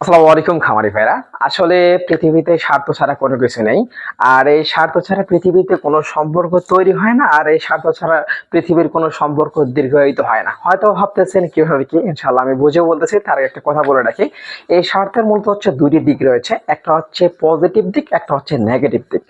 আসসালামু আলাইকুম খামারি ভাইরা। আসলে পৃথিবীতে স্বার্থ ছাড়া কোনো কিছু নেই। আর এই স্বার্থ ছাড়া পৃথিবীতে কোনো সম্পর্ক তৈরি হয় না। আর এই স্বার্থ ছাড়া পৃথিবীর কোনো সম্পর্ক দীর্ঘায়িত হয় না। হয়তো ভাবতেছেন কিভাবে কি, ইনশাআল্লাহ আমি বুঝে বলতেছি। তার একটা কথা বলে রাখি, এই স্বার্থের মূলত হচ্ছে দুইটি দিক রয়েছে, একটা হচ্ছে পজিটিভ দিক, একটা হচ্ছে নেগেটিভ দিক।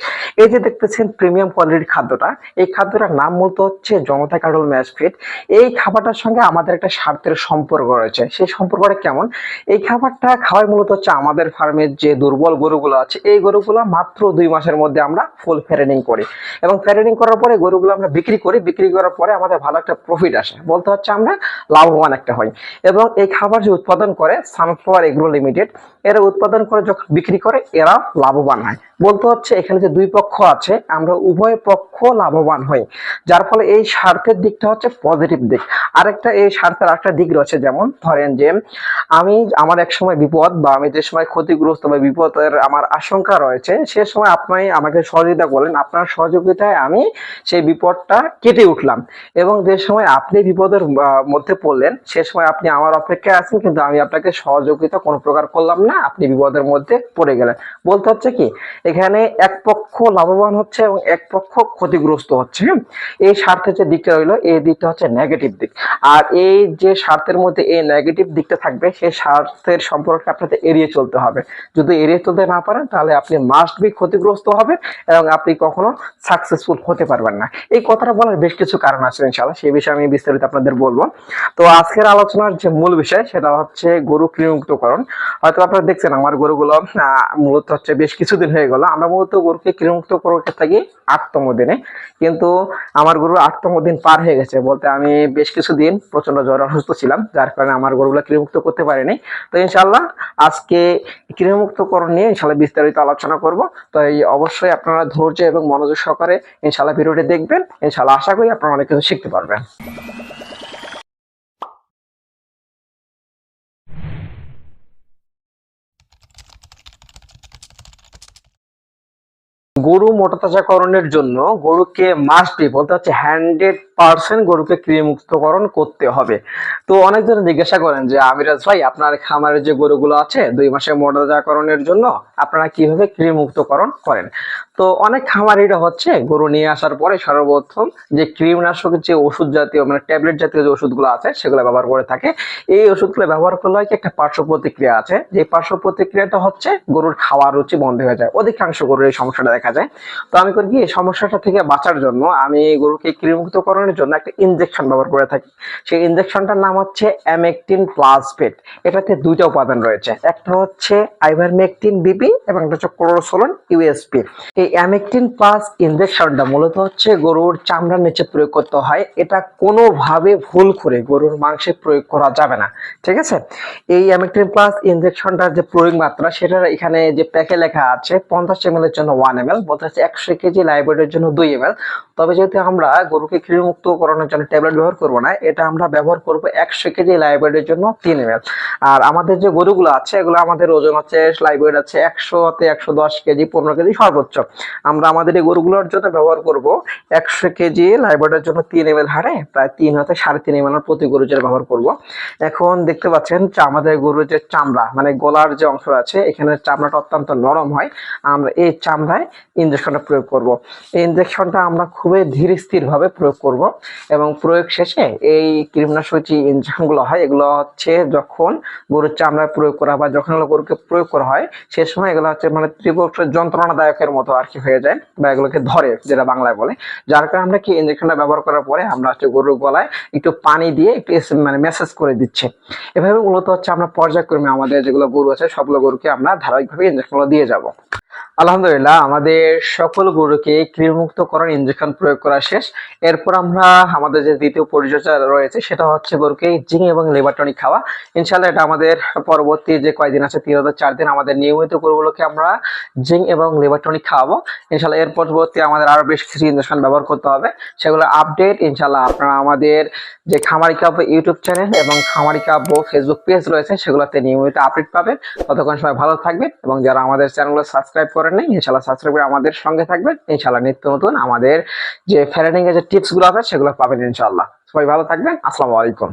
এই যে দেখতেছেন প্রিমিয়াম কোয়ালিটির খাদ্যটা, এই খাদ্যটার নাম মূলত হচ্ছে জনতা কাডল ম্যাশ ফিড। এই খাবারটার সঙ্গে আমাদের একটা স্বার্থের সম্পর্ক রয়েছে। সেই সম্পর্কটা কেমন? এই খাবারটা খাওয়াই মূলত হচ্ছে আমাদের ফার্মের যে দুর্বল গরুগুলো আছে, এই গরুগুলো মাত্র 2 মাসের মধ্যে আমরা ফুল ফ্যাটেনিং করি, এবং ফ্যাটেনিং করার পরে গরুগুলো আমরা বিক্রি করি। বিক্রি করার পরে আমাদের ভালো একটা প্রফিট আসে, বলতে হচ্ছে আমরা লাভবান একটা হই। এবং এই খাবার যে উৎপাদন করে সানফ্লাওয়ার এগ্রো লিমিটেড, এরা উৎপাদন করে যখন বিক্রি করে এরা লাভবান হয়। বলতে হচ্ছে এখানে যে দুই পক্ষ আছে, আমরা উভয় পক্ষ লাভবান হই। যার ফলে এই স্বার্থের দিকটা হচ্ছে পজিটিভ দিক। আরেকটা এই স্বার্থের আরেকটা দিক রয়েছে, যেমন ধরেন যে আমার এক সময় বিপদ বা আমি যে সময় ক্ষতিগ্রস্ত বা বিপদের আমার আশঙ্কা রয়েছে, সে সময় আপনি আমাকে সহযোগিতা করলেন। আপনার সহযোগিতায় আমি সেই বিপদটা কেটে উঠলাম। এবং যে সময় আপনি বিপদের মধ্যে পড়লেন, সে সময় আপনি আমার অপেক্ষায় আছেন, কিন্তু আমি আপনাকে সহযোগিতা কোনো প্রকার করলাম না, আপনি বিপদের মধ্যে পড়ে গেলেন। বলতে হচ্ছে কি, এখানে এক পক্ষ লাভবান হচ্ছে এবং এক পক্ষ ক্ষতিগ্রস্ত হচ্ছে। এই স্বার্থের যে দিকটা রইলো, এই দিকটা হচ্ছে নেগেটিভ দিক। আর এই যে স্বার্থের মধ্যে এই নেগেটিভ দিকটা থাকবে, সেই স্বার্থের সম্পর্কে আপনাদের এড়িয়ে চলতে হবে। যদি এড়িয়ে চলতে না পারেন, তাহলে আপনি মাস্ট বি ক্ষতিগ্রস্ত হবেন এবং আপনি কখনো সাকসেসফুল হতে পারবেন না। এই কথাটা বলার বেশ কিছু কারণ আছে, ইনশাআল্লাহ সেই বিষয়ে আমি বিস্তারিত আপনাদের বলবো। তো আজকের আলোচনার যে মূল বিষয়, সেটা হচ্ছে গরু কৃমিমুক্তকরণ। হয়তো আপনারা দেখছেন আমার গরুগুলো মূলত হচ্ছে বেশ কিছুদিন হয়ে গেল। আমরা মূলত গরুকে কৃমিমুক্ত করতে থাকি 8তম দিনে, কিন্তু আমার গরু 8তম দিন পার হয়ে গেছে। বলতে আমি বেশ কিছুদিন প্রচন্ড জ্বর অসুস্থ ছিলাম, যার কারণে আমার গরুগুলো কৃমিমুক্ত করতে পারিনি। তো ইনশাআল্লাহ আজকে কৃমিমুক্তকরণ নিয়ে ইনশাআল্লাহ বিস্তারিত আলোচনা করব। তো এই অবশ্যই আপনারা ধৈর্য এবং মনোযোগ সহকারে ইনশাআল্লাহ ভিডিওটি দেখবেন। ইনশাআল্লাহ আশা করি আপনারা অনেক কিছু শিখতে পারবেন। গরু মোটা তাজাকরণের জন্য গরুকে মাস্ট বি, বলতে হচ্ছে 100% গরুকে কৃমিমুক্তকরণ করতে হবে। তো অনেকজন জিজ্ঞাসা করেন যে আমিরাজ ভাই, আপনার খামারে যে গরুগুলো আছে 2 মাসে মোটা তাজাকরণের জন্য আপনারা কিভাবে কৃমিমুক্তকরণ করেন? তো অনেক খামারিরা হচ্ছে গরু নিয়ে আসার পরে সর্বপ্রথম যে কৃমিনাশকের যে ওষুধ জাতীয় মানে ট্যাবলেট জাতীয় যে ওষুধগুলো আছে সেগুলো ব্যবহার করে থাকে। এই ওষুধগুলো ব্যবহার করলে হয় কি, একটা পার্শ্ব প্রতিক্রিয়া আছে, যে পার্শ্ব প্রতিক্রিয়াটা হচ্ছে গরুর খাওয়ার রুচি বন্ধ হয়ে যায়। অধিকাংশ গরুর এই সমস্যাটা দেখা যায়। তো আমি করি কি, এই সমস্যাটা থেকে বাঁচার জন্য আমি গরুকে কৃমিমুক্তকরণের জন্য একটা ইনজেকশন ব্যবহার করে থাকি। সেই ইনজেকশনটার নাম হচ্ছে অ্যামেকটিন প্লাস পেট। এটাতে দুইটা উপাদান রয়েছে, একটা হচ্ছে আইভারমেকটিন বিপি এবং একটা হচ্ছে ক্লোরোসোলন ইউএসপি। এই অ্যামেকটিন প্লাস ইনজেকশনটা মূলত হচ্ছে গরুর চামড়ার নিচে প্রয়োগ করতে হয়। এটা কোনোভাবে ভুল করে গরুর মাংসে প্রয়োগ করা যাবে না, ঠিক আছে? এই অ্যামেকটিন প্লাস ইনজেকশনটার যে প্রয়োগ মাত্রা, সেটা এখানে যে প্যাকে লেখা আছে 50 ml এর জন্য 1 ml, বলতে হচ্ছে 100 কেজি লাইভওয়েটের জন্য 2 ml। তবে যেহেতু আমরা গরুকে কৃমিমুক্ত করানোর জন্য ট্যাবলেট ব্যবহার করবো না, এটা আমরা ব্যবহার করব 100 কেজি লাইভওয়েটের জন্য 3 ml। আর আমাদের যে গরুগুলো আছে, এগুলো আমাদের ওজন হচ্ছে লাইভওয়েট আছে 100 তে 110 কেজি, 15 কেজি সর্বোচ্চ। আমরা আমাদের এই গরুগুলোর জন্য ব্যবহার করব 100 কেজি লাইভওয়েটের জন্য 3 ml হারে প্রায় 3 হতে 3.5 ml প্রতি গরু জন্য ব্যবহার করব। এখন দেখতে পাচ্ছেন যে আমাদের গরুর যে চামড়া মানে গলার যে অংশ আছে, এখানে চামড়াটা অত্যন্ত নরম হয়। আমরা এই চামড়ায় ইনজেকশনটা প্রয়োগ করব। এই ইনজেকশনটা আমরা খুবই ধীর স্থির ভাবে প্রয়োগ করব, এবং প্রয়োগ শেষে এই কৃমিনাশক যে ইনজেকশনগুলো হয়, এগুলো হচ্ছে যখন গরুর চামড়ায় প্রয়োগ করা বা যখন গরুকে প্রয়োগ করা হয়, সে সময় এগুলো হচ্ছে মানে তীব্র যন্ত্রণাদায়কের মতো আর কি হয়ে যায়, বা এগুলোকে ধরে যেটা বাংলায় বলে। যার কারণে আমরা কি ইনজেকশনটা ব্যবহার করার পরে আমরা হচ্ছে গরুর গলায় একটু পানি দিয়ে একটু মানে মেসেজ করে দিচ্ছে। এভাবে মূলত হচ্ছে আমরা পর্যায়ক্রমে আমাদের যেগুলো গরু আছে সবগুলো গরুকে আমরা ধারাবাহিকভাবে ইনজেকশনগুলো দিয়ে যাব। আলহামদুলিল্লাহ, আমাদের সকল গরুকে কৃমিমুক্তকরণ ইনজেকশন প্রয়োগ করা শেষ। এরপর আমরা আমাদের যে দ্বিতীয় পরিচর্যা রয়েছে, সেটা হচ্ছে গরুকে জিঙ্ক এবং লিভার টনিক খাওয়া। ইনশাআল্লাহ এটা আমাদের পরবর্তী যে কয়দিন আছে 3 থেকে 4 দিন আমাদের নিয়মিত গরুগুলোকে আমরা জিঙ্ক এবং লিভার টনিক খাওয়াবো। ইনশাআল্লাহ এর পরবর্তী আমাদের আরো বেশ কিছু ইনজেকশন ব্যবহার করতে হবে, সেগুলো আপডেট ইনশাআল্লাহ আপনারা আমাদের যে খামারি কাব্য ইউটিউব চ্যানেল এবং খামারি কাব্য ফেসবুক পেজ রয়েছে সেগুলোতে নিয়মিত আপডেট পাবেন। ততক্ষণ সবাই ভালো থাকবেন, এবং যারা আমাদের চ্যানেলগুলো সাবস্ক্রাইব করেন নাই, ইনশাআল্লাহ সাবস্ক্রাইব করে আমাদের সঙ্গে থাকবেন। ইনশাআল্লাহ নিত্য নতুন আমাদের যে ফ্যাটেনিং এর যে টিপস গুলো আছে সেগুলো পাবেন ইনশাআল্লাহ। সবাই ভালো থাকবেন। আসসালামু আলাইকুম।